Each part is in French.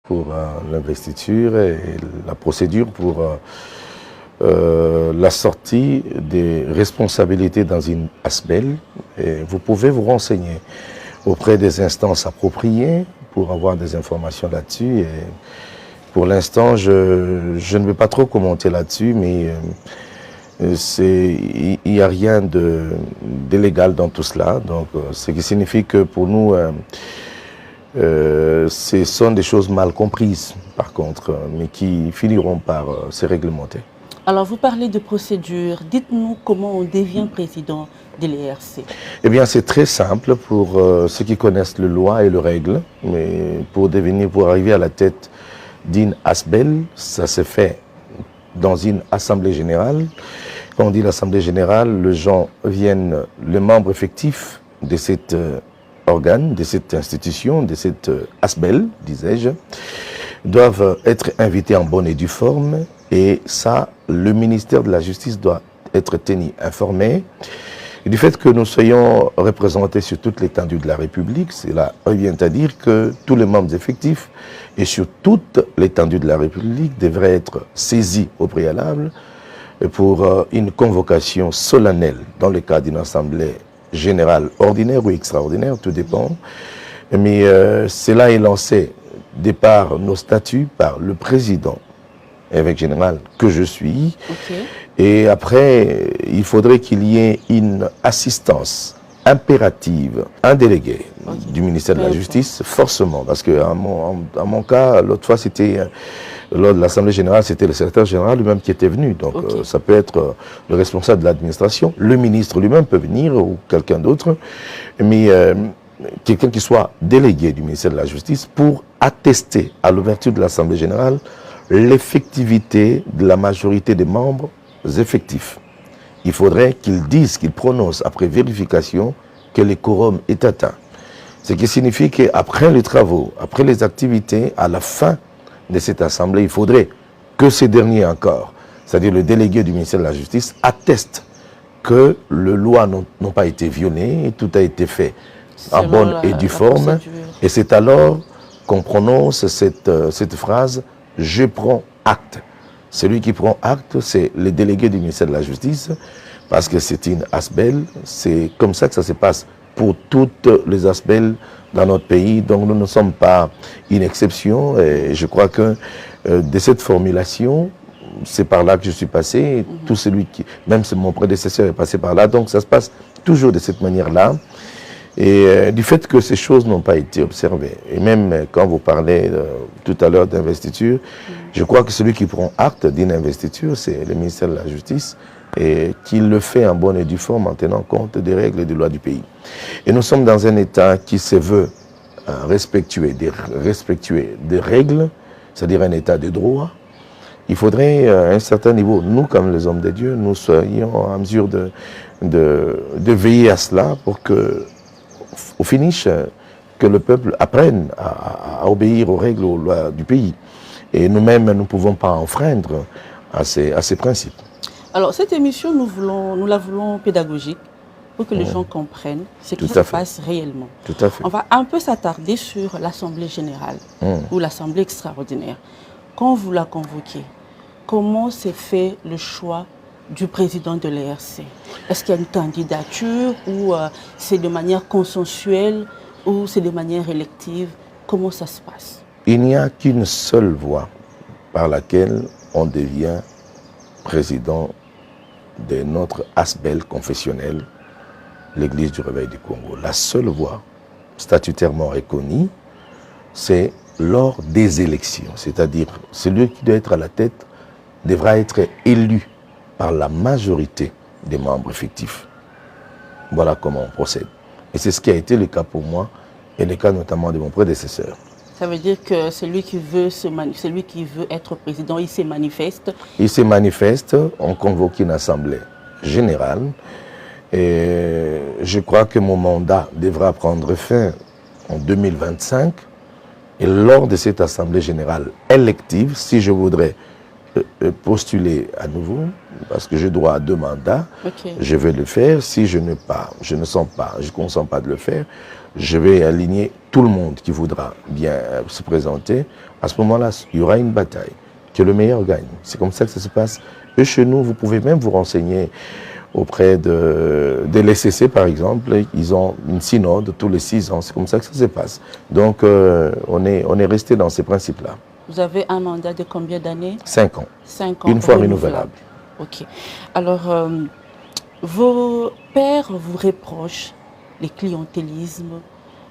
pour l'investiture et la procédure pour la sortie des responsabilités dans une ASBEL. Et vous pouvez vous renseigner auprès des instances appropriées pour avoir des informations là-dessus. Et pour l'instant, je ne vais pas trop commenter là-dessus, mais il n'y a rien d'illégal dans tout cela. Donc, ce qui signifie que pour nous, ce sont des choses mal comprises, par contre, mais qui finiront par se réglementer. Alors, vous parlez de procédure. Dites-nous comment on devient président de l'ERC. Eh bien, c'est très simple pour ceux qui connaissent le loi et le règle. Mais pour arriver à la tête d'une ASBEL, ça se fait dans une assemblée générale. Quand on dit l'assemblée générale, les membres effectifs de cet organe, de cette institution, de cette ASBEL, disais-je, doivent être invités en bonne et due forme. Et ça, le ministère de la Justice doit être tenu informé. Et du fait que nous soyons représentés sur toute l'étendue de la République, cela revient à dire que tous les membres effectifs et sur toute l'étendue de la République devraient être saisis au préalable pour une convocation solennelle dans le cadre d'une assemblée générale ordinaire ou extraordinaire, tout dépend. Mais cela est lancé de par nos statuts par le président évêque général que je suis. Okay. Et après, il faudrait qu'il y ait une assistance impérative, un délégué du ministère de la Justice, forcément, parce que à mon cas, l'autre fois, c'était lors de l'Assemblée générale, c'était le secrétaire général lui-même qui était venu. Donc, ça peut être le responsable de l'administration, le ministre lui-même peut venir, ou quelqu'un d'autre, mais quelqu'un qui soit délégué du ministère de la Justice pour attester à l'ouverture de l'Assemblée générale l'effectivité de la majorité des membres effectifs. Il faudrait qu'ils disent, qu'ils prononcent après vérification que le quorum est atteint. Ce qui signifie qu'après les travaux, après les activités, à la fin de cette assemblée, il faudrait que ces derniers encore, c'est-à-dire le délégué du ministère de la Justice, attestent que les lois n'ont pas été violées et tout a été fait en bonne et due forme. Et c'est alors qu'on prononce cette phrase « je prends acte ». Celui qui prend acte, c'est le délégué du ministère de la Justice, parce que c'est une ASBEL. C'est comme ça que ça se passe pour toutes les ASBEL dans notre pays. Donc nous ne sommes pas une exception. Et je crois que de cette formulation, c'est par là que je suis passé. Tout celui qui, même mon prédécesseur est passé par là. Donc ça se passe toujours de cette manière-là. Et du fait que ces choses n'ont pas été observées, et même quand vous parlez tout à l'heure d'investiture, je crois que celui qui prend acte d'une investiture, c'est le ministère de la Justice, et qu'il le fait en bonne et due forme en tenant compte des règles et des lois du pays. Et nous sommes dans un État qui se veut respectuer des règles, c'est-à-dire un État de droit. Il faudrait à un certain niveau, nous comme les hommes de Dieu, nous soyons en mesure de veiller à cela pour que au finish, que le peuple apprenne à obéir aux règles, aux lois du pays. Et nous-mêmes, nous ne pouvons pas enfreindre à ces principes. Alors, cette émission, nous la voulons pédagogique pour que les gens comprennent ce qui se passe réellement. Tout à fait. On va un peu s'attarder sur l'Assemblée générale ou l'Assemblée extraordinaire. Quand vous la convoquez, comment s'est fait le choix du président de l'ERC? Est-ce qu'il y a une candidature ou c'est de manière consensuelle ou c'est de manière élective? Comment ça se passe? Il n'y a qu'une seule voie par laquelle on devient président de notre ASBEL confessionnel, l'Église du Réveil du Congo. La seule voie statutairement reconnue, c'est lors des élections. C'est-à-dire, celui qui doit être à la tête devra être élu par la majorité des membres effectifs. Voilà comment on procède. Et c'est ce qui a été le cas pour moi et le cas notamment de mon prédécesseur. Ça veut dire que celui qui veut être président, il se manifeste? Il se manifeste, on convoque une assemblée générale et je crois que mon mandat devra prendre fin en 2025 et lors de cette assemblée générale élective, si je voudrais postuler à nouveau, parce que j'ai droit à 2 mandats, je vais le faire. Si je ne consens pas de le faire, je vais aligner tout le monde qui voudra bien se présenter. À ce moment-là, il y aura une bataille, que le meilleur gagne. C'est comme ça que ça se passe. Et chez nous, vous pouvez même vous renseigner auprès de l'SCC, par exemple. Ils ont une synode tous les 6 ans. C'est comme ça que ça se passe. Donc, on est resté dans ces principes-là. Vous avez un mandat de combien d'années? 5 ans. 5 ans. Une fois renouvelable. Ok. Alors, vos pères vous reprochent le clientélisme,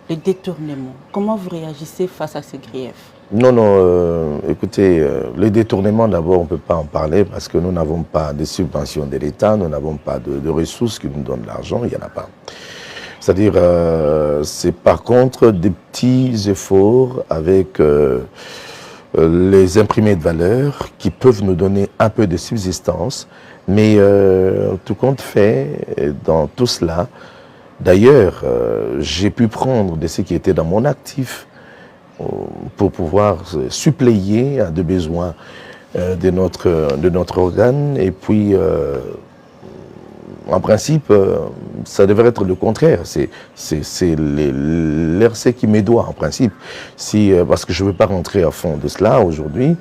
le détournement. Comment vous réagissez face à ces griefs? Non, écoutez, les détournements, d'abord, on ne peut pas en parler parce que nous n'avons pas de subventions de l'État, nous n'avons pas de ressources qui nous donnent de l'argent, il n'y en a pas. C'est-à-dire, c'est par contre des petits efforts avec les imprimés de valeur qui peuvent nous donner un peu de subsistance, mais tout compte fait, dans tout cela, d'ailleurs, j'ai pu prendre de ce qui était dans mon actif pour pouvoir suppléer à des besoins de notre organe. Et puis, en principe, ça devrait être le contraire. C'est l'RC qui me doit, en principe, parce que je ne veux pas rentrer à fond de cela aujourd'hui.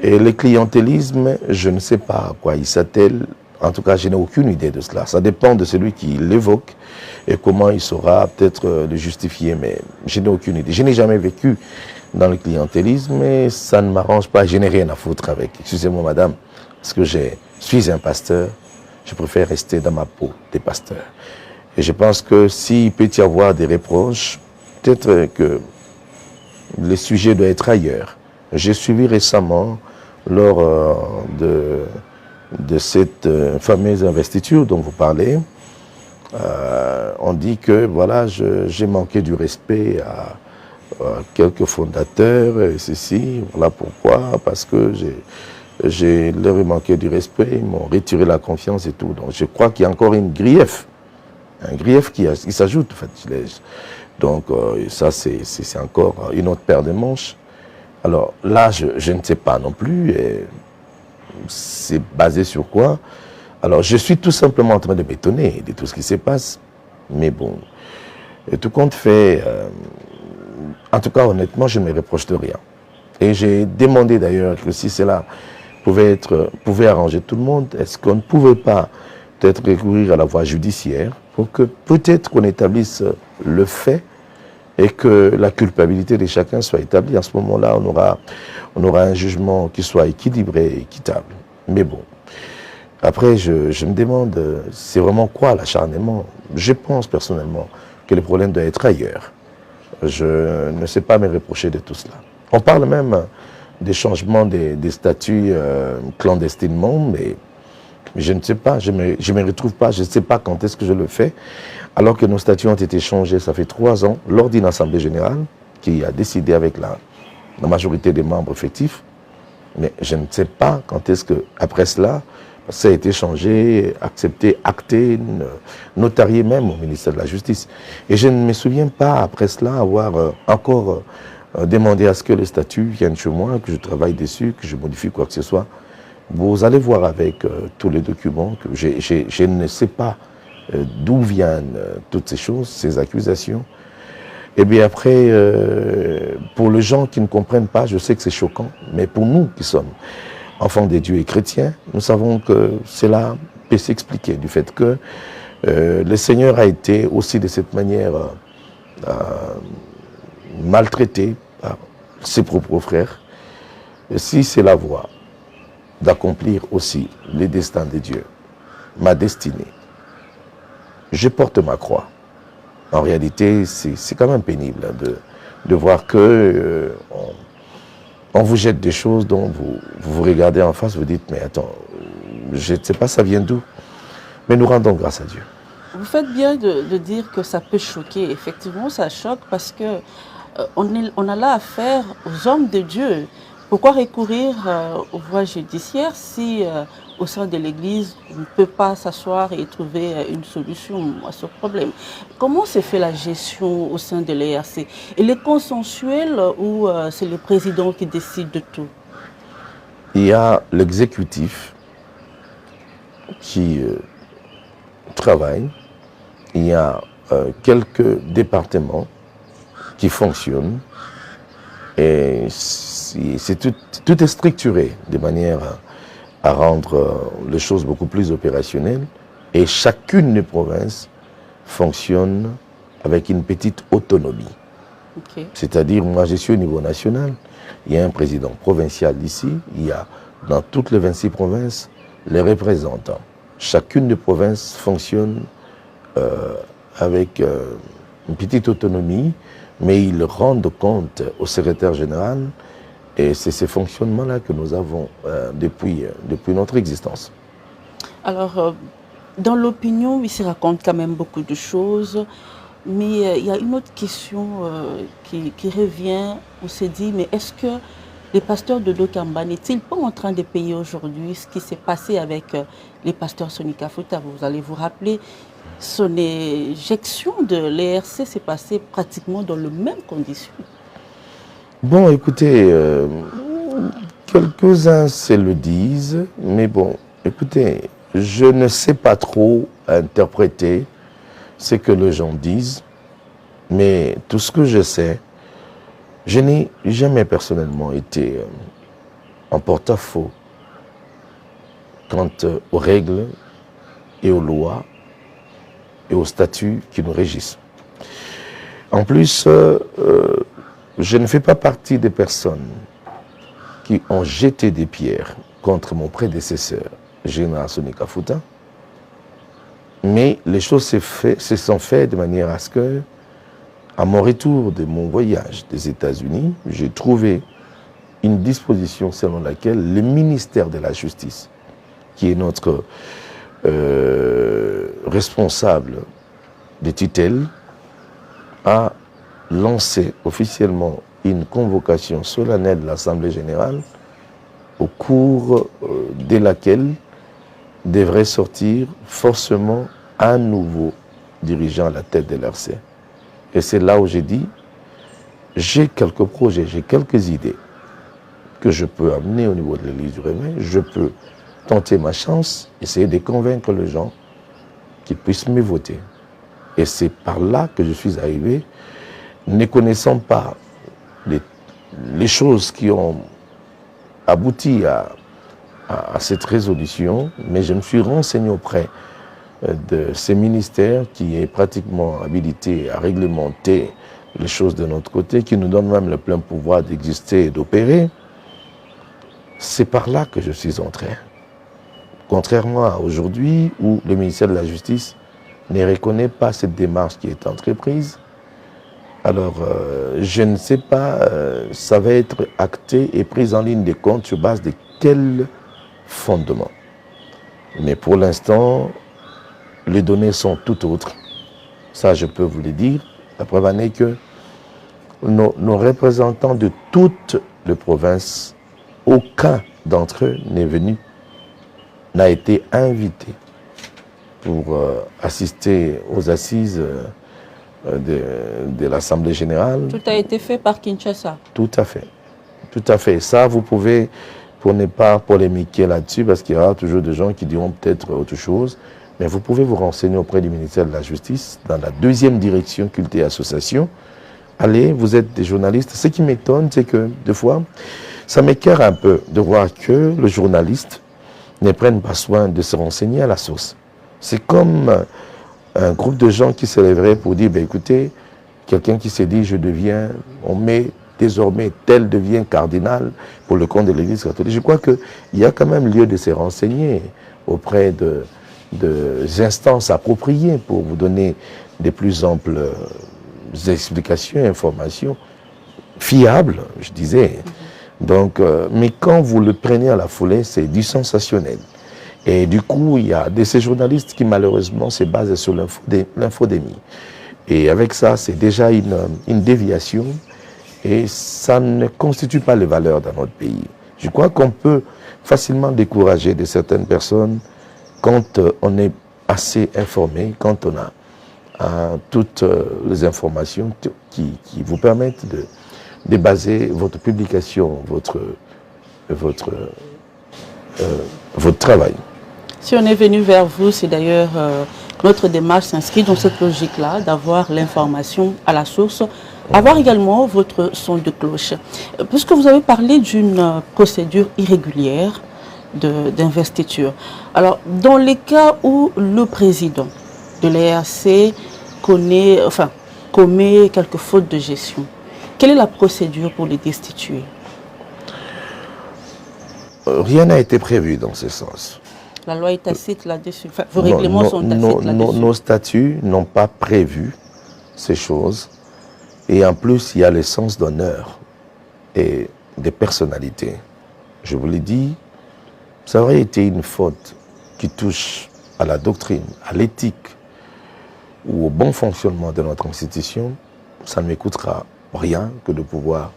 Et le clientélisme, je ne sais pas à quoi il s'attelle. En tout cas, je n'ai aucune idée de cela. Ça dépend de celui qui l'évoque et comment il saura peut-être le justifier, mais je n'ai aucune idée. Je n'ai jamais vécu dans le clientélisme, mais ça ne m'arrange pas. Je n'ai rien à foutre avec. Excusez-moi, madame, parce que je suis un pasteur. Je préfère rester dans ma peau des pasteurs. Et je pense que s'il peut y avoir des reproches, peut-être que le sujet doit être ailleurs. J'ai suivi récemment, lors de cette fameuse investiture dont vous parlez, on dit que voilà, j'ai manqué du respect à quelques fondateurs, et ceci, voilà pourquoi, parce que j'ai leur ai manqué du respect, ils m'ont retiré la confiance et tout. Donc je crois qu'il y a encore un grief qui s'ajoute en fait. Donc ça c'est encore une autre paire de manches. Alors là, je ne sais pas non plus. C'est basé sur quoi? Alors, je suis tout simplement en train de m'étonner de tout ce qui se passe. Mais bon, tout compte fait, en tout cas, honnêtement, je ne me reproche de rien. Et j'ai demandé d'ailleurs que si cela pouvait arranger tout le monde, est-ce qu'on ne pouvait pas peut-être recourir à la voie judiciaire pour que peut-être qu'on établisse le fait et que la culpabilité de chacun soit établie. À ce moment-là, on aura un jugement qui soit équilibré et équitable. Mais bon, après, je me demande, c'est vraiment quoi l'acharnement? Je pense personnellement que le problème doit être ailleurs. Je ne sais pas me reprocher de tout cela. On parle même des changements des statuts clandestinement, mais je ne sais pas, je me retrouve pas, je ne sais pas quand est-ce que je le fais, alors que nos statuts ont été changés, ça fait 3 ans, lors d'une assemblée générale qui a décidé avec la majorité des membres effectifs. Mais je ne sais pas quand est-ce que, après cela, ça a été changé, accepté, acté, notarié même au ministère de la Justice. Et je ne me souviens pas, après cela, avoir encore demandé à ce que le statut vienne chez moi, que je travaille dessus, que je modifie quoi que ce soit. Vous allez voir avec tous les documents que je ne sais pas d'où viennent toutes ces choses, ces accusations. Et bien après, pour les gens qui ne comprennent pas, je sais que c'est choquant, mais pour nous qui sommes enfants des dieux et chrétiens, nous savons que cela peut s'expliquer du fait que le Seigneur a été aussi de cette manière maltraité par ses propres frères. Et si c'est la voie d'accomplir aussi les destins de Dieu, ma destinée, je porte ma croix. En réalité, c'est quand même pénible de voir que on vous jette des choses dont vous regardez en face, vous dites, mais attends, je ne sais pas ça vient d'où. Mais nous rendons grâce à Dieu. Vous faites bien de dire que ça peut choquer. Effectivement, ça choque parce que on a là affaire aux hommes de Dieu. Pourquoi recourir aux voies judiciaires si au sein de l'Église, on ne peut pas s'asseoir et trouver une solution à ce problème? Comment se fait la gestion au sein de l'ERC? Il est consensuel ou c'est le président qui décide de tout? Il y a l'exécutif qui travaille. Il y a quelques départements qui fonctionnent et tout est structuré de manière à rendre les choses beaucoup plus opérationnelles et chacune des provinces fonctionne avec une petite autonomie. Okay. C'est-à-dire, moi je suis au niveau national, il y a un président provincial ici, il y a dans toutes les 26 provinces les représentants. Chacune des provinces fonctionne avec une petite autonomie, mais ils rendent compte au secrétaire général et c'est ce fonctionnement-là que nous avons depuis notre existence. Alors, dans l'opinion, il se raconte quand même beaucoup de choses, mais il y a une autre question qui revient. On s'est dit, mais est-ce que les pasteurs de Dokamba n'est-il pas en train de payer aujourd'hui ce qui s'est passé avec les pasteurs Sonika Fouta? Vous allez vous rappeler, son éjection de l'ERC s'est passée pratiquement dans les mêmes conditions. Bon, écoutez, quelques-uns se le disent, mais bon, écoutez, je ne sais pas trop interpréter ce que les gens disent, mais tout ce que je sais, je n'ai jamais personnellement été en porte-à-faux quant aux règles et aux lois et aux statuts qui nous régissent. En plus, je ne fais pas partie des personnes qui ont jeté des pierres contre mon prédécesseur, Général Sonika Fouta, mais les choses se sont faites de manière à ce que, à mon retour de mon voyage des États-Unis, j'ai trouvé une disposition selon laquelle le ministère de la Justice, qui est notre responsable de tutelle, a lancé officiellement une convocation solennelle de l'Assemblée générale au cours de laquelle devrait sortir forcément un nouveau dirigeant à la tête de l'ERC. Et c'est là où j'ai dit, j'ai quelques projets, j'ai quelques idées que je peux amener au niveau de l'Église du Réveil. Je peux tenter ma chance, essayer de convaincre les gens qu'ils puissent me voter. Et c'est par là que je suis arrivé, ne connaissant pas les choses qui ont abouti à cette résolution, mais je me suis renseigné auprès de ces ministères qui est pratiquement habilité à réglementer les choses de notre côté, qui nous donne même le plein pouvoir d'exister et d'opérer. C'est par là que je suis entré. Contrairement à aujourd'hui où le ministère de la Justice ne reconnaît pas cette démarche qui est entreprise. Alors, je ne sais pas, ça va être acté et pris en ligne de compte sur base de quel fondement. Mais pour l'instant, les données sont tout autres. Ça, je peux vous le dire. La preuve en est que nos représentants de toutes les provinces, aucun d'entre eux n'est venu, n'a été invité pour assister aux assises de l'Assemblée générale. Tout a été fait par Kinshasa. Tout à fait. Tout à fait. Ça, vous pouvez, pour ne pas polémiquer là-dessus, parce qu'il y aura toujours des gens qui diront peut-être autre chose, mais vous pouvez vous renseigner auprès du ministère de la Justice, dans la deuxième direction culte et association. Allez, vous êtes des journalistes. Ce qui m'étonne, c'est que, des fois, ça m'écœure un peu de voir que le journaliste ne prenne pas soin de se renseigner à la source. C'est comme un groupe de gens qui se lèveraient pour dire, ben, écoutez, quelqu'un qui s'est dit, je deviens, on met désormais, tel devient cardinal pour le compte de l'Église catholique. Je crois qu'il y a quand même lieu de se renseigner auprès des instances appropriées pour vous donner des plus amples explications, informations fiables, je disais. Donc, mais quand vous le prenez à la foulée, c'est du sensationnel. Et du coup, il y a de ces journalistes qui malheureusement se basent sur l'infodémie. Et avec ça, c'est déjà une déviation et ça ne constitue pas les valeurs dans notre pays. Je crois qu'on peut facilement décourager de certaines personnes quand on est assez informé, quand on a toutes les informations qui vous permettent de baser votre publication, votre travail. Si on est venu vers vous, c'est d'ailleurs Notre démarche s'inscrit dans cette logique-là, d'avoir l'information à la source, avoir également votre son de cloche. Puisque vous avez parlé d'une procédure irrégulière d'investiture. Alors, dans les cas où le président de l'ERC commet quelques fautes de gestion, quelle est la procédure pour les destituer? Rien n'a été prévu dans ce sens. La loi est tacite là-dessus. Enfin, vos règlements sont tacites là-dessus. Nos statuts n'ont pas prévu ces choses. Et en plus, il y a l'essence d'honneur et des personnalités. Je vous l'ai dit, ça aurait été une faute qui touche à la doctrine, à l'éthique ou au bon fonctionnement de notre institution. Ça ne m'écoutera rien que de pouvoir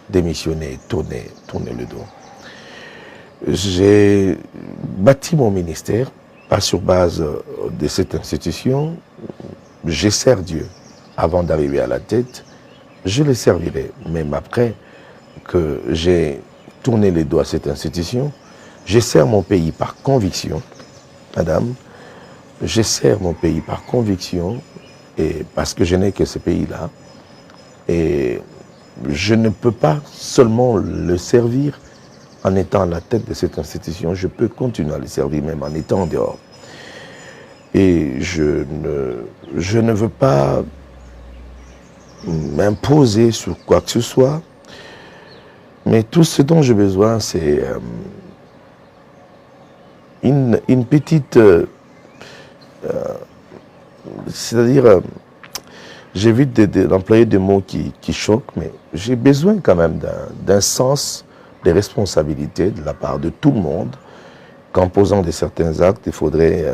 démissionner, tourner le dos. J'ai bâti mon ministère, pas sur base de cette institution. Je sers Dieu avant d'arriver à la tête. Je le servirai, même après que j'ai tourné les dos à cette institution. Je sers mon pays par conviction, madame. Je sers mon pays par conviction, et parce que je n'ai que ce pays-là. Et je ne peux pas seulement le servir en étant à la tête de cette institution, je peux continuer à le servir même en étant en dehors. Et je ne veux pas m'imposer sur quoi que ce soit, mais tout ce dont j'ai besoin, c'est une petite... c'est-à-dire, j'évite d'employer des mots qui choquent, mais j'ai besoin quand même d'un sens des responsabilités de la part de tout le monde. Qu'en posant de certains actes, il faudrait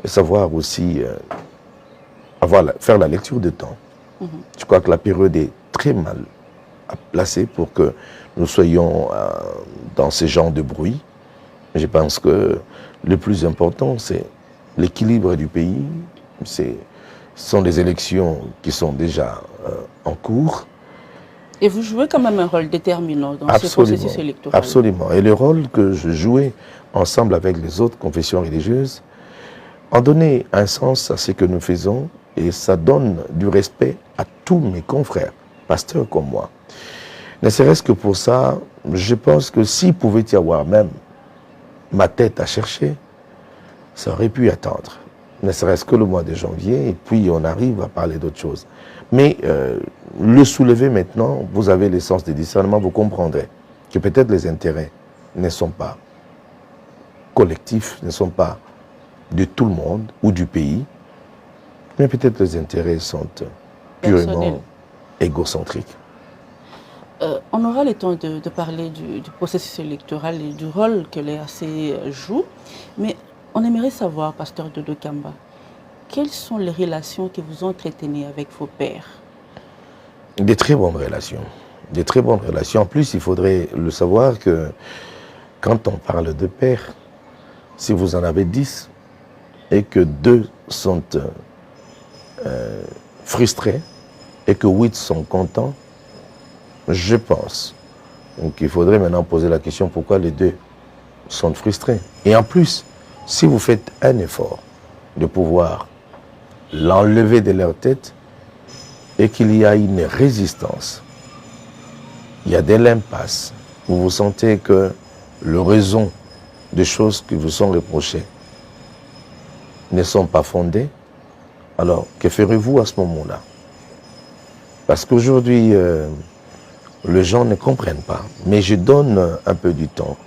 savoir aussi faire la lecture de temps. Je crois que la période est très mal placée pour que nous soyons dans ce genre de bruit. Je pense que le plus important, c'est l'équilibre du pays. Ce sont des élections qui sont déjà en cours. Et vous jouez quand même un rôle déterminant dans ce processus électoral. Absolument. Et le rôle que je jouais ensemble avec les autres confessions religieuses a donné un sens à ce que nous faisons et ça donne du respect à tous mes confrères, pasteurs comme moi. Ne serait-ce que pour ça, je pense que s'il pouvait y avoir même ma tête à chercher, ça aurait pu attendre. Ne serait-ce que le mois de janvier et puis on arrive à parler d'autre chose. Mais le soulever maintenant, vous avez l'essence de discernement, vous comprendrez que peut-être les intérêts ne sont pas collectifs, ne sont pas de tout le monde ou du pays, mais peut-être les intérêts sont purement égocentriques. On aura le temps de parler du processus électoral et du rôle que l'ERC joue, mais on aimerait savoir, pasteur Dodo Kamba, quelles sont les relations que vous entretenez avec vos pères? Des très bonnes relations. Des très bonnes relations. En plus, il faudrait le savoir que quand on parle de pères, si vous en avez 10 et que 2 sont frustrés et que 8 sont contents, je pense qu'il faudrait maintenant poser la question pourquoi les 2 sont frustrés. Et en plus, si vous faites un effort de pouvoir l'enlever de leur tête et qu'il y a une résistance, il y a de l'impasse, vous vous sentez que le raison des choses qui vous sont reprochées ne sont pas fondées, alors que ferez-vous à ce moment-là? Parce qu'aujourd'hui, les gens ne comprennent pas, mais je donne un peu du temps.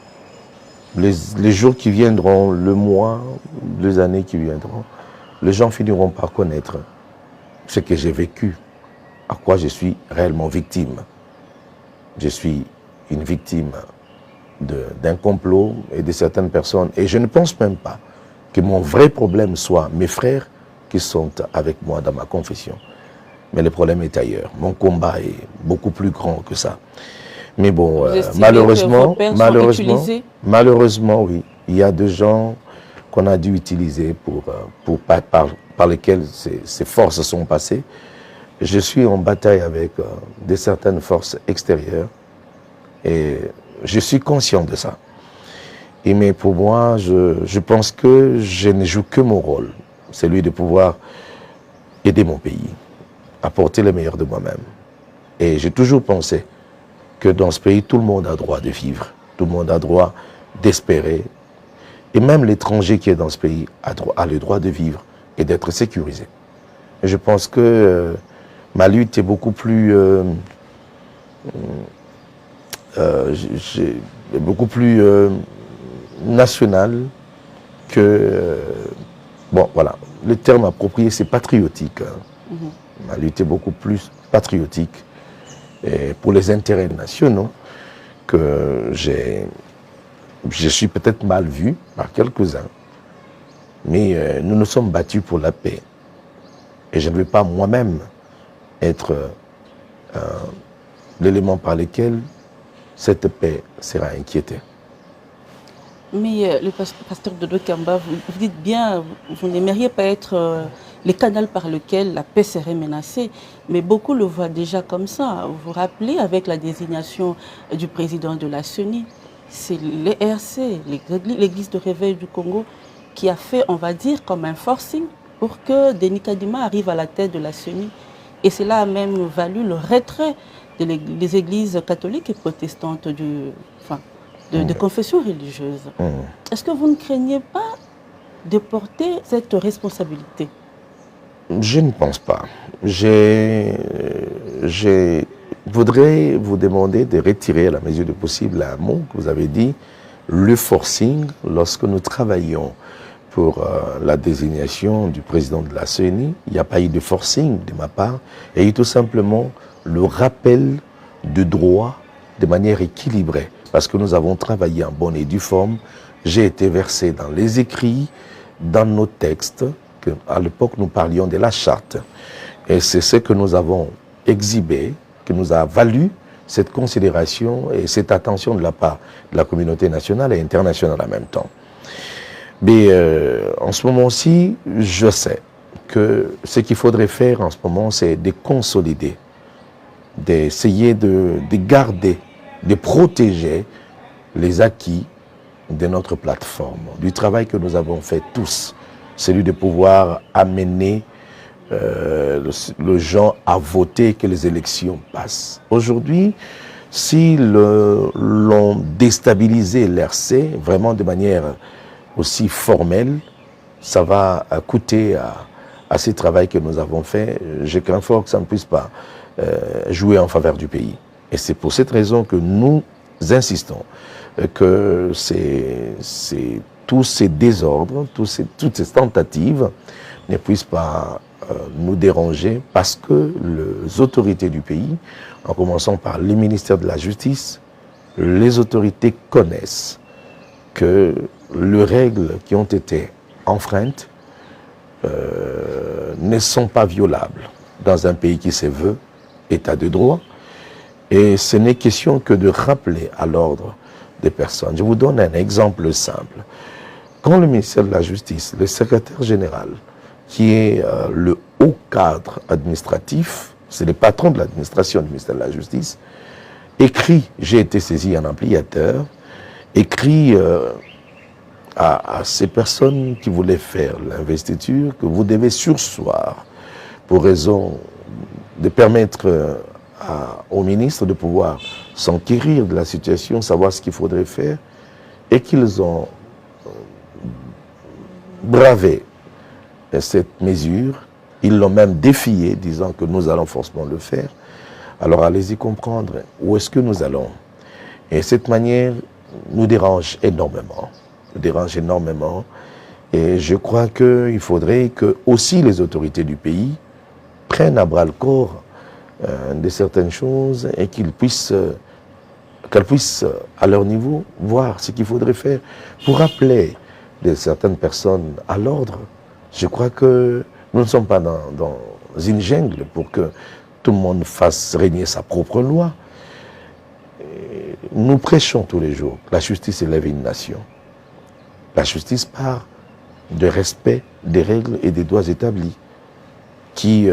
Les jours qui viendront, le mois, les années qui viendront, les gens finiront par connaître ce que j'ai vécu, à quoi je suis réellement victime. Je suis une victime d'un complot et de certaines personnes. Et je ne pense même pas que mon vrai problème soit mes frères qui sont avec moi dans ma confession. Mais le problème est ailleurs. Mon combat est beaucoup plus grand que ça. Mais bon, malheureusement, oui, il y a des gens qu'on a dû utiliser par lesquels ces forces sont passées. Je suis en bataille avec de certaines forces extérieures et je suis conscient de ça. Mais pour moi, je pense que je ne joue que mon rôle. celui de pouvoir aider mon pays, apporter le meilleur de moi-même. Et j'ai toujours pensé que dans ce pays, tout le monde a droit de vivre, tout le monde a droit d'espérer. Et même l'étranger qui est dans ce pays a le droit de vivre et d'être sécurisé. Et je pense que ma lutte est beaucoup plus nationale que... bon, voilà. Le terme approprié, c'est patriotique. Hein. Ma lutte est beaucoup plus patriotique et pour les intérêts nationaux que je suis peut-être mal vu par quelques-uns, mais nous nous sommes battus pour la paix. Et je ne veux pas moi-même être l'élément par lequel cette paix sera inquiétée. Mais le pasteur Dodo Kamba, vous dites bien, vous n'aimeriez pas être le canal par lequel la paix serait menacée, mais beaucoup le voient déjà comme ça. Vous vous rappelez, avec la désignation du président de la CENI, c'est l'ERC, l'Église de réveil du Congo, qui a fait, on va dire, comme un forcing pour que Denis Kadima arrive à la tête de la CENI. Et cela a même valu le retrait des églises catholiques et protestantes de confession religieuse. Est-ce que vous ne craignez pas de porter cette responsabilité? Je ne pense pas. Je voudrais vous demander de retirer à la mesure du possible un mot que vous avez dit, le forcing, lorsque nous travaillons pour la désignation du président de la CENI. Il n'y a pas eu de forcing de ma part, il y a eu tout simplement le rappel de droit de manière équilibrée. Parce que nous avons travaillé en bonne et due forme. J'ai été versé dans les écrits, dans nos textes, que à l'époque nous parlions de la charte. Et c'est ce que nous avons exhibé, qui nous a valu cette considération et cette attention de la part de la communauté nationale et internationale en même temps. Mais en ce moment-ci, je sais que ce qu'il faudrait faire en ce moment, c'est de consolider, d'essayer de garder, de protéger les acquis de notre plateforme, du travail que nous avons fait tous, celui de pouvoir amener le gens à voter, que les élections passent. Aujourd'hui, si l'on déstabilisait l'RC vraiment de manière aussi formelle, ça va coûter à ce travail que nous avons fait. Je crains fort que ça ne puisse pas jouer en faveur du pays. Et c'est pour cette raison que nous insistons que tous ces désordres, toutes ces tentatives ne puissent pas nous déranger, parce que les autorités du pays, en commençant par le ministère de la Justice, les autorités connaissent que les règles qui ont été enfreintes ne sont pas violables dans un pays qui se veut état de droit. Et ce n'est question que de rappeler à l'ordre des personnes. Je vous donne un exemple simple. Quand le ministère de la Justice, le secrétaire général, qui est le haut cadre administratif, c'est le patron de l'administration du ministère de la Justice, écrit, j'ai été saisi en ampliateur, écrit à ces personnes qui voulaient faire l'investiture que vous devez surseoir pour raison de permettre au ministre de pouvoir s'enquérir de la situation, savoir ce qu'il faudrait faire, et qu'ils ont bravé cette mesure. Ils l'ont même défié, disant que nous allons forcément le faire. Alors allez-y comprendre où est-ce que nous allons. Et cette manière nous dérange énormément. Nous dérange énormément. Et je crois qu'il faudrait que aussi les autorités du pays prennent à bras le corps de certaines choses et qu'elles puissent à leur niveau voir ce qu'il faudrait faire pour rappeler de certaines personnes à l'ordre. Je crois que nous ne sommes pas dans une jungle pour que tout le monde fasse régner sa propre loi. Et nous prêchons tous les jours. La justice élève une nation. La justice part de respect des règles et des droits établis qui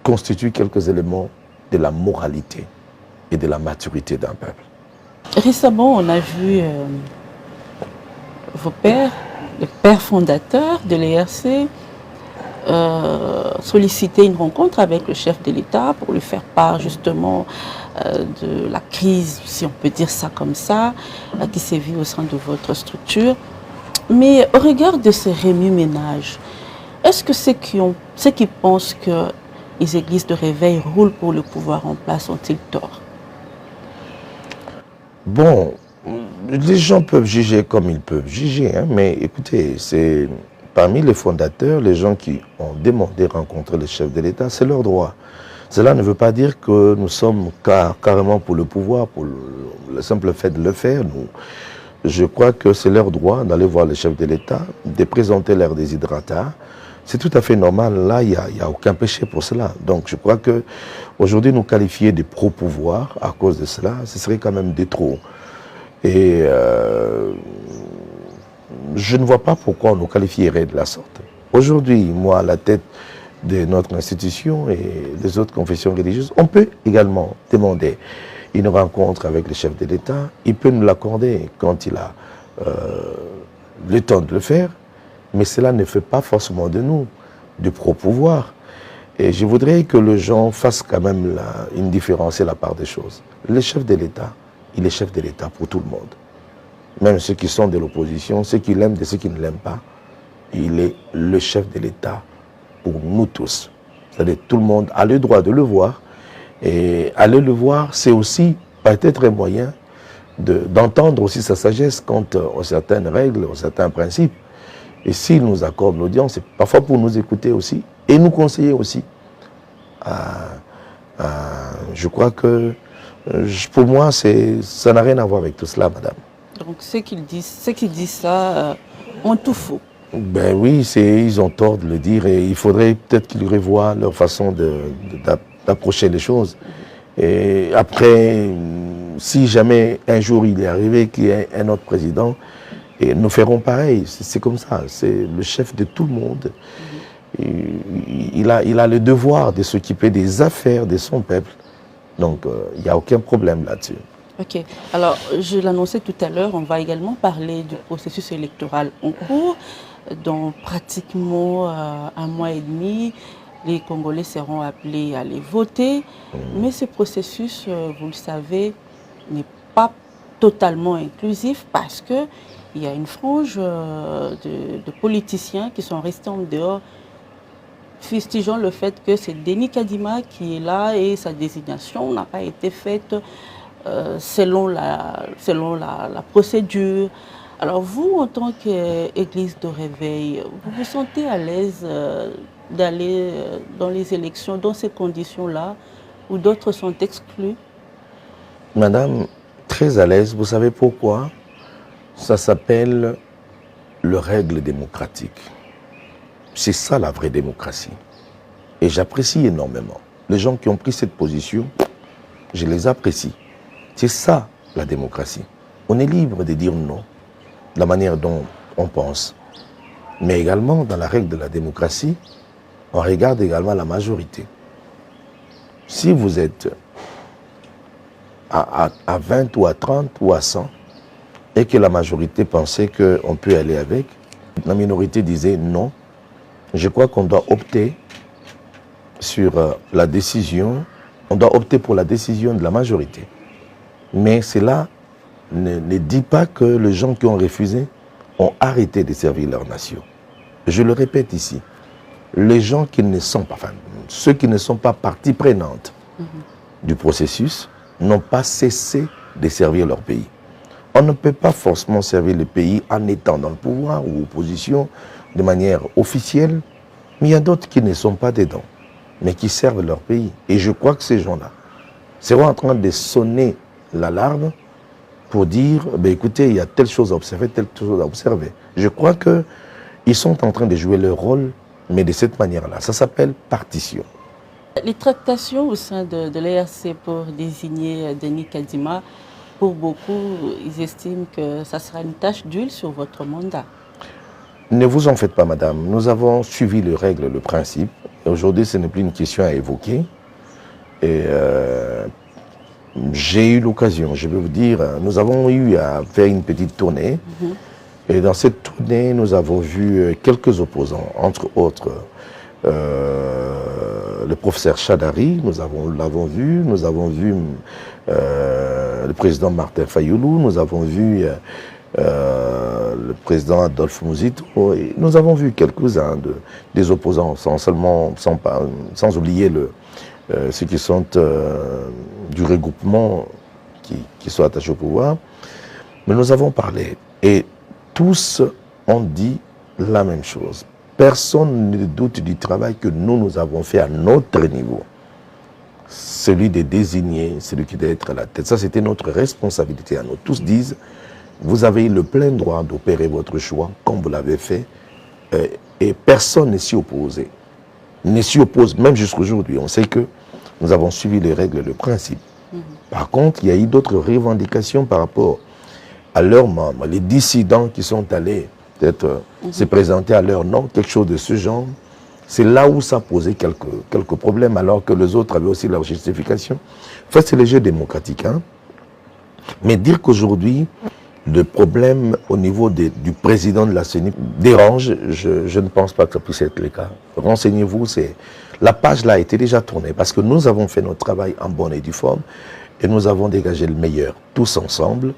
constituent quelques éléments de la moralité et de la maturité d'un peuple. Récemment, on a vu vos pères le père fondateur de l'ERC, solliciter une rencontre avec le chef de l'État pour lui faire part justement de la crise, si on peut dire ça comme ça, qui sévit au sein de votre structure. Mais au regard de ces remue-ménages, est-ce que ceux qui pensent que les églises de réveil roulent pour le pouvoir en place ont-ils tort? Bon, les gens peuvent juger comme ils peuvent juger, hein, mais écoutez, c'est parmi les fondateurs, les gens qui ont demandé rencontrer le chef de l'État, c'est leur droit. Cela ne veut pas dire que nous sommes carrément pour le pouvoir, pour le simple fait de le faire. Je crois que c'est leur droit d'aller voir le chef de l'État, de présenter leurs desiderata. C'est tout à fait normal, là, il n'y a aucun péché pour cela. Donc je crois qu'aujourd'hui, nous qualifier de pro-pouvoir à cause de cela, ce serait quand même de trop. Et je ne vois pas pourquoi on nous qualifierait de la sorte. Aujourd'hui, moi, à la tête de notre institution et des autres confessions religieuses, on peut également demander une rencontre avec le chef de l'État. Il peut nous l'accorder quand il a le temps de le faire, mais cela ne fait pas forcément de nous du pro-pouvoir. Et je voudrais que les gens fassent quand même une différence et la part des choses. Le chef de l'État, il est chef de l'État pour tout le monde. Même ceux qui sont de l'opposition, ceux qui l'aiment et ceux qui ne l'aiment pas, il est le chef de l'État pour nous tous. C'est-à-dire tout le monde a le droit de le voir. Et aller le voir, c'est aussi peut-être un moyen d'entendre aussi sa sagesse quant à certaines règles, à certains principes. Et s'il nous accorde l'audience, c'est parfois pour nous écouter aussi et nous conseiller aussi. Je crois que, pour moi, ça n'a rien à voir avec tout cela, madame. Donc ceux qui disent ça ont tout faux. Ben oui, ils ont tort de le dire et il faudrait peut-être qu'ils revoient leur façon d'approcher les choses. Et après, si jamais un jour il est arrivé qu'il y ait un autre président, et nous ferons pareil. C'est comme ça. C'est le chef de tout le monde. Il a le devoir de s'occuper des affaires de son peuple. Donc, il n'y a aucun problème là-dessus. Ok. Alors, je l'annonçais tout à l'heure, on va également parler du processus électoral en cours. Dans pratiquement un mois et demi, les Congolais seront appelés à aller voter. Mais ce processus, vous le savez, n'est pas totalement inclusif parce que il y a une frange de politiciens qui sont restés en dehors, fustigeant le fait que c'est Denis Kadima qui est là et sa désignation n'a pas été faite selon la procédure. Alors vous, en tant qu'Église de réveil, vous vous sentez à l'aise d'aller dans les élections dans ces conditions-là où d'autres sont exclus? Madame, très à l'aise. Vous savez pourquoi? Ça s'appelle le règle démocratique. C'est ça la vraie démocratie. Et j'apprécie énormément. Les gens qui ont pris cette position, je les apprécie. C'est ça la démocratie. On est libre de dire non, de la manière dont on pense. Mais également, dans la règle de la démocratie, on regarde également la majorité. Si vous êtes à 20 ou à 30 ou à 100, et que la majorité pensait qu'on peut aller avec, la minorité disait non. Je crois qu'on doit opter sur la décision, on doit opter pour la décision de la majorité. Mais cela ne dit pas que les gens qui ont refusé ont arrêté de servir leur nation. Je le répète ici, les gens qui ne sont pas, enfin, ceux qui ne sont pas partie prenante du processus n'ont pas cessé de servir leur pays. On ne peut pas forcément servir le pays en étant dans le pouvoir ou opposition de manière officielle, mais il y a d'autres qui ne sont pas dedans, mais qui servent leur pays. Et je crois que ces gens-là seront en train de sonner l'alarme pour dire, ben écoutez, il y a telle chose à observer, telle chose à observer. Je crois qu'ils sont en train de jouer leur rôle, mais de cette manière-là. Ça s'appelle partition. Les tractations au sein de l'ERC pour désigner Denis Kadima, pour beaucoup, ils estiment que ça sera une tache d'huile sur votre mandat. Ne vous en faites pas, madame. Nous avons suivi les règles, le principe. Aujourd'hui, ce n'est plus une question à évoquer. Et j'ai eu l'occasion, je vais vous dire, nous avons eu à faire une petite tournée Et dans cette tournée, nous avons vu quelques opposants, entre autres le professeur Chadari, nous l'avons vu, nous avons vu le président Martin Fayoulou, nous avons vu le président Adolphe Mouzito, et nous avons vu quelques-uns des opposants, sans oublier ceux qui sont du regroupement qui sont attachés au pouvoir. Mais nous avons parlé et tous ont dit la même chose. Personne ne doute du travail que nous avons fait à notre niveau. Celui de désigner celui qui doit être à la tête. Ça, c'était notre responsabilité à nous. Tous disent, vous avez le plein droit d'opérer votre choix comme vous l'avez fait et personne ne s'y oppose. Ne s'y oppose même jusqu'aujourd'hui. On sait que nous avons suivi les règles, le principe. Par contre, il y a eu d'autres revendications par rapport à leurs membres, les dissidents qui sont allés peut-être se présenter à leur nom, quelque chose de ce genre. C'est là où ça posait quelques problèmes, alors que les autres avaient aussi leur justification. Enfin, c'est le jeu démocratique. Hein? Mais dire qu'aujourd'hui, le problème au niveau du président de la CENI dérange, je ne pense pas que ça puisse être le cas. Renseignez-vous, la page là a été déjà tournée, parce que nous avons fait notre travail en bonne et due forme, et nous avons dégagé le meilleur, tous ensemble,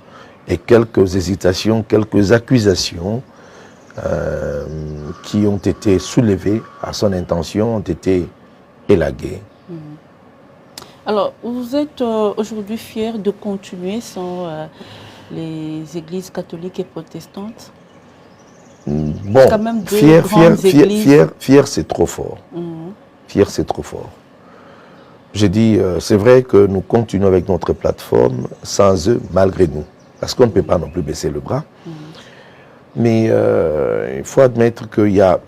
et quelques hésitations, quelques accusations qui ont été soulevées à son intention ont été élaguées. Alors, vous êtes aujourd'hui fier de continuer sans les églises catholiques et protestantes? Bon, quand même fier, c'est trop fort. Fier, c'est trop fort. J'ai dit, c'est vrai que nous continuons avec notre plateforme sans eux, malgré nous. Parce qu'on ne peut pas non plus baisser le bras. Mais il faut admettre qu'il y a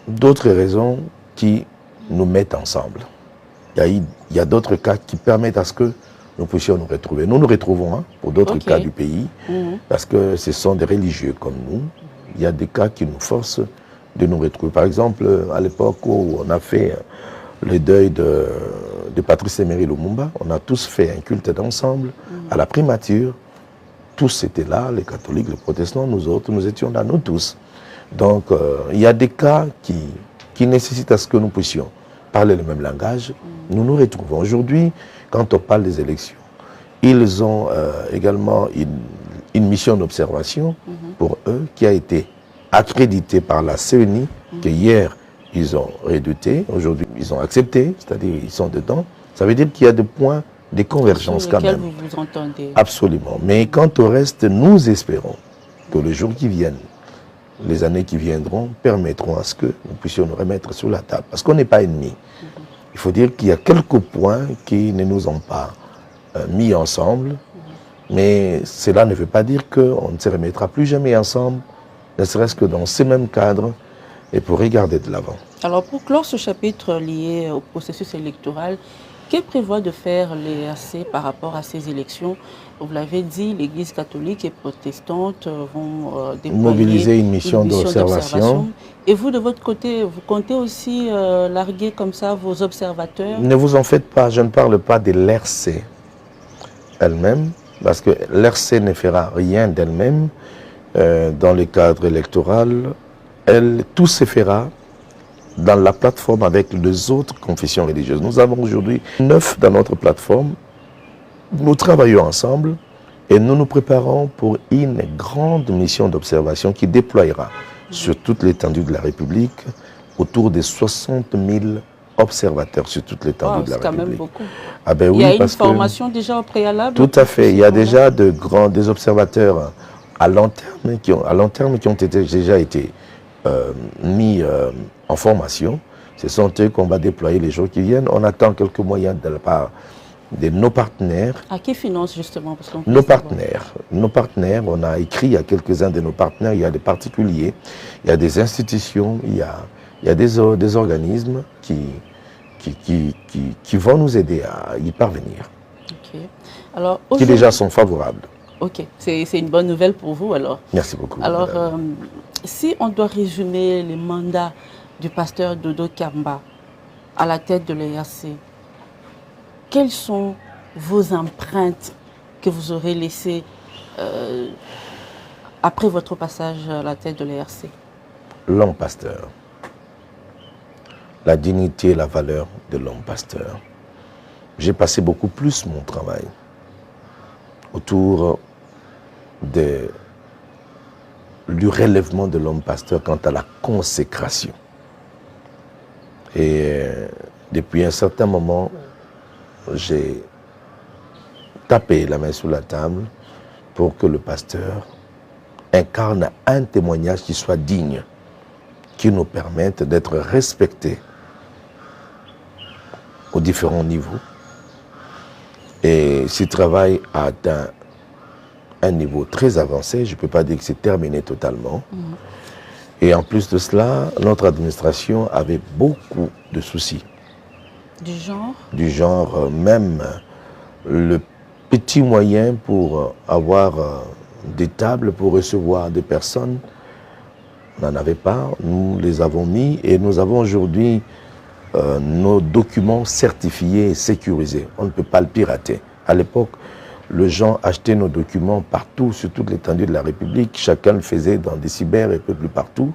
d'autres raisons qui nous mettent ensemble. Il y a d'autres cas qui permettent à ce que nous puissions nous retrouver. Nous nous retrouvons hein, pour d'autres cas du pays, parce que ce sont des religieux comme nous. Il y a des cas qui nous forcent de nous retrouver. Par exemple, à l'époque où on a fait le deuil de Patrice Emery Lumumba, on a tous fait un culte d'ensemble à la primature. Tous étaient là, les catholiques, les protestants, nous autres, nous étions là, nous tous. Donc, il y a des cas qui nécessitent à ce que nous puissions parler le même langage. Nous nous retrouvons. Aujourd'hui, quand on parle des élections, ils ont également une mission d'observation pour eux qui a été accréditée par la CENI, que hier, ils ont redouté, aujourd'hui, ils ont accepté, c'est-à-dire ils sont dedans. Ça veut dire qu'il y a des points de convergence quand même. Vous vous entendez. Absolument. Mais quant au reste, nous espérons que les jours qui viennent, les années qui viendront, permettront à ce que nous puissions nous remettre sur la table. Parce qu'on n'est pas ennemis. Il faut dire qu'il y a quelques points qui ne nous ont pas mis ensemble, mais cela ne veut pas dire qu'on ne se remettra plus jamais ensemble, ne serait-ce que dans ce même cadre, et pour regarder de l'avant. Alors, pour clore ce chapitre lié au processus électoral, que prévoit de faire l'ERC par rapport à ces élections? Vous l'avez dit, l'Église catholique et protestante vont mobiliser une mission d'observation. Et vous, de votre côté, vous comptez aussi larguer comme ça vos observateurs? Ne vous en faites pas, je ne parle pas de l'ERC elle-même, parce que l'ERC ne fera rien d'elle-même dans le cadre électoral. Tout se fera dans la plateforme avec les autres confessions religieuses. Nous avons aujourd'hui 9 dans notre plateforme. Nous travaillons ensemble et nous nous préparons pour une grande mission d'observation qui déploiera sur toute l'étendue de la République autour de 60 000 observateurs sur toute l'étendue de la République. C'est quand même beaucoup. Ah ben oui, il y a une formation déjà au préalable? Tout à fait. Il y a déjà des observateurs à long terme qui ont déjà été mis en formation. Ce sont eux qu'on va déployer les jours qui viennent. On attend quelques moyens de la part de nos partenaires. À qui finance justement? Nos partenaires, on a écrit à quelques-uns de nos partenaires, il y a des particuliers, il y a des institutions, il y a des organismes qui vont nous aider à y parvenir. Okay. Alors, qui déjà sont favorables. Ok, c'est une bonne nouvelle pour vous alors. Merci beaucoup. Alors, si on doit résumer les mandats du pasteur Dodo Kamba à la tête de l'ERC, quelles sont vos empreintes que vous aurez laissées après votre passage à la tête de l'ERC? L'homme pasteur. La dignité et la valeur de l'homme pasteur. J'ai passé beaucoup plus mon travail autour du relèvement de l'homme pasteur quant à la consécration. Et depuis un certain moment, j'ai tapé la main sur la table pour que le pasteur incarne un témoignage qui soit digne, qui nous permette d'être respectés aux différents niveaux. Et ce travail a atteint un niveau très avancé, je ne peux pas dire que c'est terminé totalement. Et en plus de cela, notre administration avait beaucoup de soucis. Du genre? Du genre, même le petit moyen pour avoir des tables pour recevoir des personnes, on n'en avait pas, nous les avons mis et nous avons aujourd'hui nos documents certifiés et sécurisés. On ne peut pas le pirater. À l'époque, les gens achetaient nos documents partout, sur toute l'étendue de la République. Chacun le faisait dans des cyber et peu plus partout.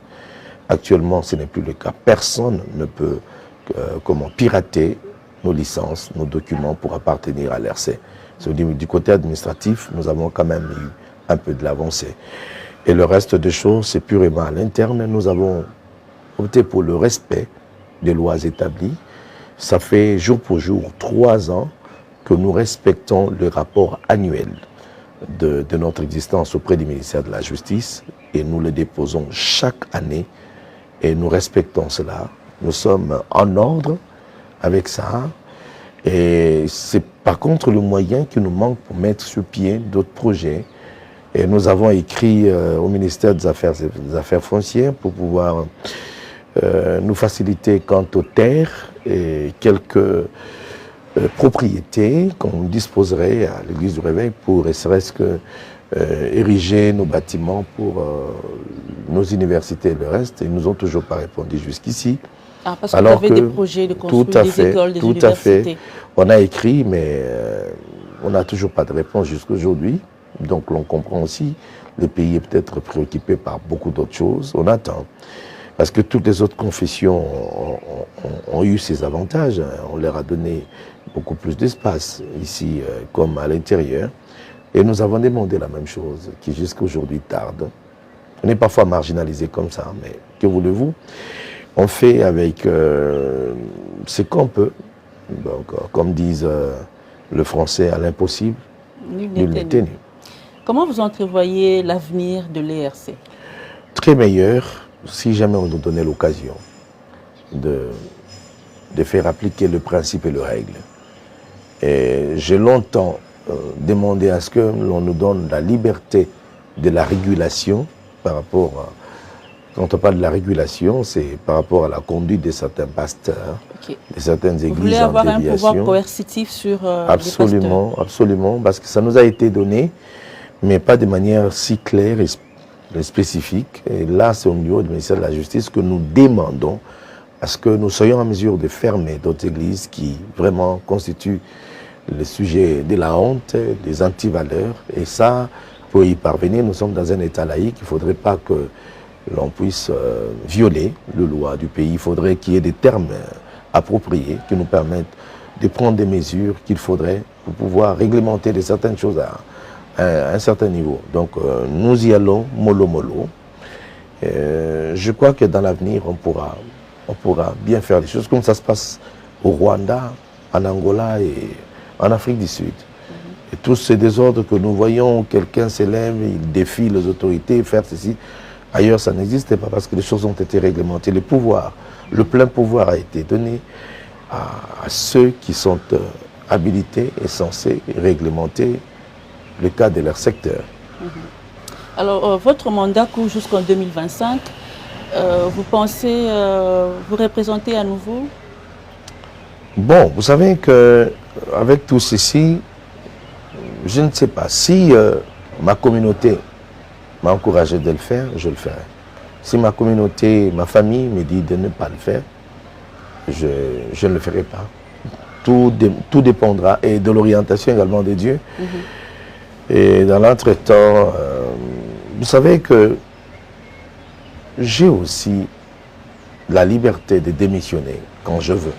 Actuellement, ce n'est plus le cas. Personne ne peut pirater nos licences, nos documents pour appartenir à l'ERC. Du côté administratif, nous avons quand même eu un peu de l'avancée. Et le reste des choses, c'est purement à l'interne. Nous avons opté pour le respect des lois établies. Ça fait jour pour jour 3 ans que nous respectons le rapport annuel de notre existence auprès du ministère de la Justice et nous le déposons chaque année et nous respectons cela. Nous sommes en ordre avec ça et c'est par contre le moyen qui nous manque pour mettre sur pied d'autres projets. Et nous avons écrit au ministère des Affaires foncières pour pouvoir nous faciliter quant aux terres et quelques propriétés qu'on disposerait à l'église du Réveil pour, serait-ce que, ériger nos bâtiments pour nos universités et le reste. Ils ne nous ont toujours pas répondu jusqu'ici. Ah, parce que vous avez des projets de construire des écoles, des universités. Tout à fait. On a écrit, mais on n'a toujours pas de réponse jusqu'à aujourd'hui. Donc l'on comprend aussi, le pays est peut-être préoccupé par beaucoup d'autres choses. On attend. Parce que toutes les autres confessions ont eu ces avantages. On leur a donné beaucoup plus d'espace ici comme à l'intérieur. Et nous avons demandé la même chose, qui jusqu'à aujourd'hui tarde. On est parfois marginalisé comme ça, mais que voulez-vous? On fait avec ce qu'on peut. Donc, comme disent le français, à l'impossible, nul n'est tenu. Comment vous entrevoyez l'avenir de l'ERC? Très meilleur. Si jamais on nous donnait l'occasion de faire appliquer le principe et le règle. Et j'ai longtemps demandé à ce que l'on nous donne la liberté de la régulation par rapport à... Quand on parle de la régulation, c'est par rapport à la conduite de certains pasteurs, de certaines églises. Vous voulez avoir un pouvoir coercitif sur absolument, les pasteurs? Absolument, parce que ça nous a été donné, mais pas de manière si claire et spécifique. Et là, c'est au niveau du ministère de la Justice que nous demandons à ce que nous soyons en mesure de fermer d'autres églises qui vraiment constituent le sujet de la honte, des antivaleurs. Et ça, pour y parvenir, nous sommes dans un État laïque. Il ne faudrait pas que l'on puisse violer les lois du pays. Il faudrait qu'il y ait des termes appropriés qui nous permettent de prendre des mesures qu'il faudrait pour pouvoir réglementer de certaines choses à un certain niveau. Donc nous y allons mollo mollo. Je crois que dans l'avenir, on pourra bien faire les choses comme ça se passe au Rwanda, en Angola et en Afrique du Sud. Et tous ces désordres que nous voyons, quelqu'un s'élève, il défie les autorités, faire ceci. Ailleurs, ça n'existait pas parce que les choses ont été réglementées. Le pouvoir, le plein pouvoir a été donné à ceux qui sont habilités et censés réglementer le cas de leur secteur. Alors, votre mandat court jusqu'en 2025. Vous pensez vous représenter à nouveau? Bon, vous savez qu'avec tout ceci, je ne sais pas. Si ma communauté m'a encouragé de le faire, je le ferai. Si ma communauté, ma famille me dit de ne pas le faire, je ne le ferai pas. Tout dépendra, et de l'orientation également de Dieu. Et dans l'entretemps, vous savez que j'ai aussi la liberté de démissionner quand je veux.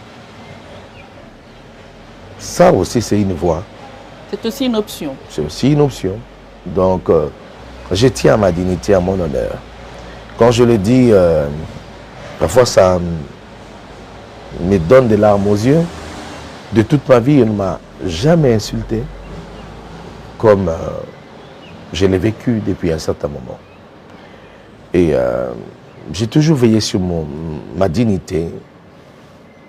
Ça aussi, c'est une voie. C'est aussi une option. C'est aussi une option. Donc, je tiens à ma dignité, à mon honneur. Quand je le dis, parfois ça me donne des larmes aux yeux. De toute ma vie, on ne m'a jamais insulté comme je l'ai vécu depuis un certain moment. Et j'ai toujours veillé sur ma dignité.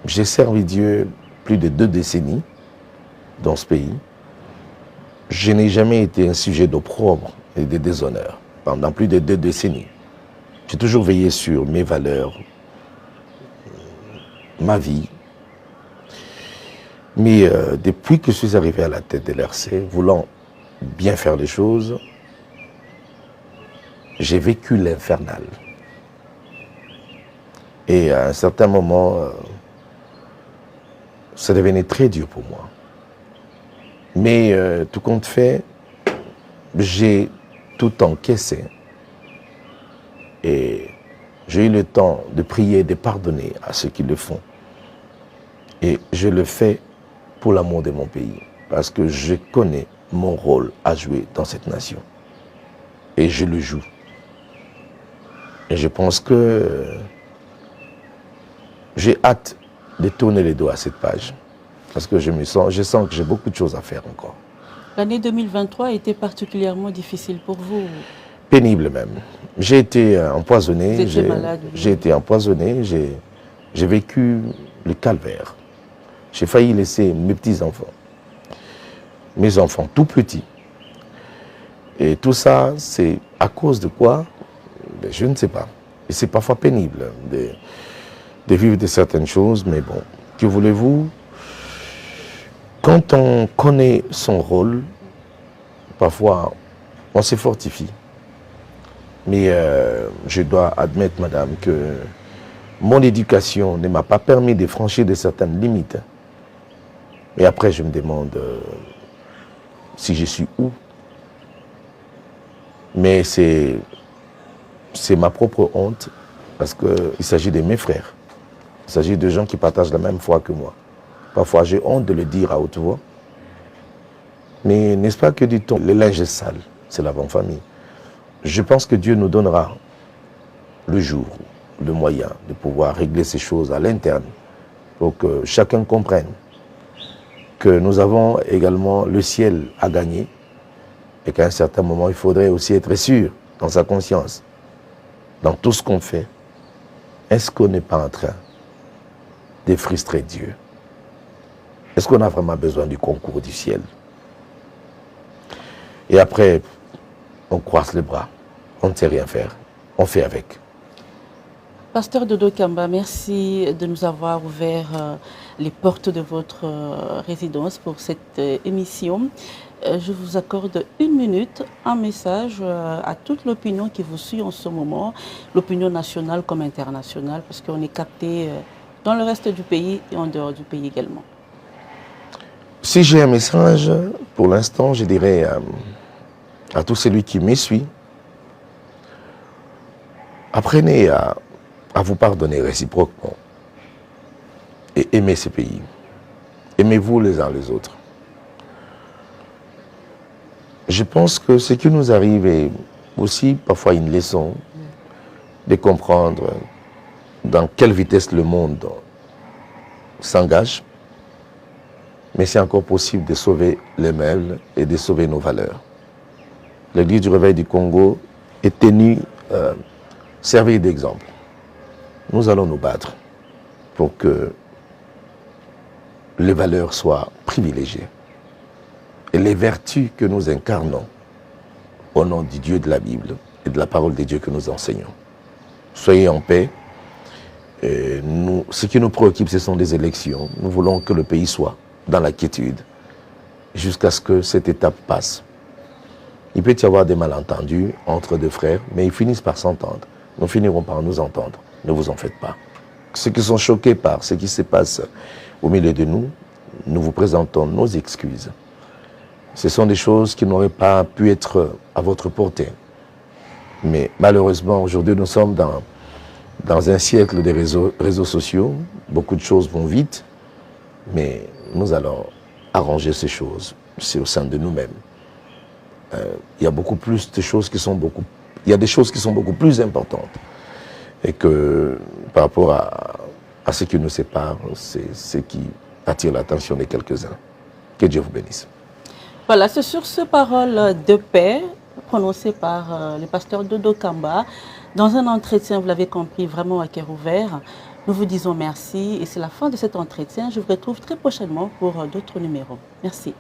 J'ai servi Dieu plus de 2 décennies dans ce pays. Je n'ai jamais été un sujet d'opprobre et de déshonneur pendant plus de 2 décennies. J'ai toujours veillé sur mes valeurs, ma vie. Mais depuis que je suis arrivé à la tête de l'RC, voulant bien faire les choses, j'ai vécu l'infernal. Et à un certain moment, ça devenait très dur pour moi. Mais tout compte fait, j'ai tout encaissé. Et j'ai eu le temps de prier, de pardonner à ceux qui le font. Et je le fais pour l'amour de mon pays. Parce que je connais mon rôle à jouer dans cette nation. Et je le joue. Et je pense que j'ai hâte de tourner les dos à cette page. Parce que je sens que j'ai beaucoup de choses à faire encore. L'année 2023 a été particulièrement difficile pour vous. Pénible même. J'ai été empoisonné. Vous étiez malade. J'ai été empoisonné. J'ai vécu le calvaire. J'ai failli laisser mes petits-enfants. Mes enfants tout petits. Et tout ça, c'est à cause de quoi? Je ne sais pas. Et c'est parfois pénible de vivre de certaines choses, mais bon, que voulez-vous? Quand on connaît son rôle, parfois, on se fortifie. Mais je dois admettre, madame, que mon éducation ne m'a pas permis de franchir de certaines limites. Et après, je me demande si je suis où. Mais c'est ma propre honte, parce qu'il s'agit de mes frères. Il s'agit de gens qui partagent la même foi que moi. Parfois, j'ai honte de le dire à haute voix. Mais n'est-ce pas que dit-on, le linge est sale, c'est la bonne famille. Je pense que Dieu nous donnera le jour, le moyen de pouvoir régler ces choses à l'interne pour que chacun comprenne que nous avons également le ciel à gagner et qu'à un certain moment, il faudrait aussi être sûr dans sa conscience, dans tout ce qu'on fait. Est-ce qu'on n'est pas en train de frustrer Dieu? Est-ce qu'on a vraiment besoin du concours du ciel? Et après, on croise les bras, on ne sait rien faire, on fait avec. Pasteur Dodo Kamba, merci de nous avoir ouvert les portes de votre résidence pour cette émission. Je vous accorde 1 minute, un message à toute l'opinion qui vous suit en ce moment, l'opinion nationale comme internationale, parce qu'on est capté dans le reste du pays et en dehors du pays également. Si j'ai un message, pour l'instant, je dirais à tout celui qui me suit, apprenez à vous pardonner réciproquement et aimer ce pays. Aimez-vous les uns les autres. Je pense que ce qui nous arrive est aussi parfois une leçon de comprendre dans quelle vitesse le monde s'engage, mais c'est encore possible de sauver les mêles et de sauver nos valeurs. L'Église du Réveil du Congo est tenue servir d'exemple. Nous allons nous battre pour que les valeurs soient privilégiées et les vertus que nous incarnons au nom du Dieu de la Bible et de la parole de Dieu que nous enseignons. Soyez en paix. Et ce qui nous préoccupe, ce sont des élections. Nous voulons que le pays soit dans la quiétude jusqu'à ce que cette étape passe. Il peut y avoir des malentendus entre 2 frères, mais ils finissent par s'entendre. Nous finirons par nous entendre. Ne vous en faites pas. Ceux qui sont choqués par ce qui se passe au milieu de nous, nous vous présentons nos excuses. Ce sont des choses qui n'auraient pas pu être à votre portée. Mais malheureusement, aujourd'hui, nous sommes dans un siècle des réseaux sociaux. Beaucoup de choses vont vite, mais nous allons arranger ces choses. C'est au sein de nous-mêmes. Il y a beaucoup plus de choses qui sont il y a des choses qui sont beaucoup plus importantes. Et que par rapport à ce qui nous sépare, c'est ce qui attire l'attention de quelques-uns. Que Dieu vous bénisse. Voilà, c'est sur ces paroles de paix prononcées par le pasteur Dodo Kamba. Dans un entretien, vous l'avez compris, vraiment à cœur ouvert. Nous vous disons merci et c'est la fin de cet entretien. Je vous retrouve très prochainement pour d'autres numéros. Merci.